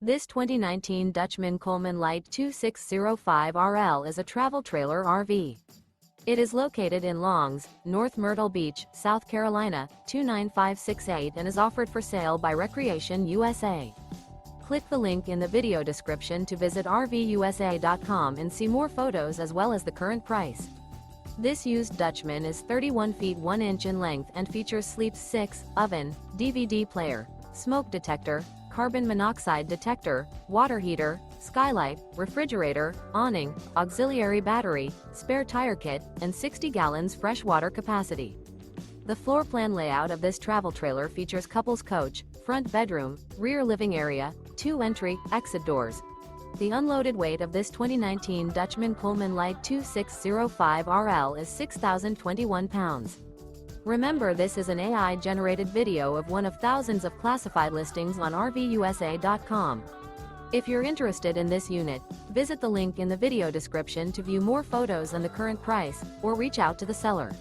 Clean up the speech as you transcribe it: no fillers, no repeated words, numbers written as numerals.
This 2019 Dutchmen Coleman Light 2605RL is a travel trailer RV. It is located in Longs, North Myrtle Beach, South Carolina, 29568 and is offered for sale by Recreation USA. Click the link in the video description to visit RVUSA.com and see more photos as well as the current price. This used Dutchman is 31 feet 1 inch in length and features sleeps 6, oven, DVD player, smoke detector, carbon monoxide detector, water heater, skylight, refrigerator, awning, auxiliary battery, spare tire kit, and 60 gallons fresh water capacity. The floor plan layout of this travel trailer features couples coach, front bedroom, rear living area, 2 entry, exit doors. The unloaded weight of this 2019 Dutchmen Coleman Light 2605RL is 6,021 pounds. Remember, this is an AI-generated video of one of thousands of classified listings on RVUSA.com. If you're interested in this unit, visit the link in the video description to view more photos and the current price, or reach out to the seller.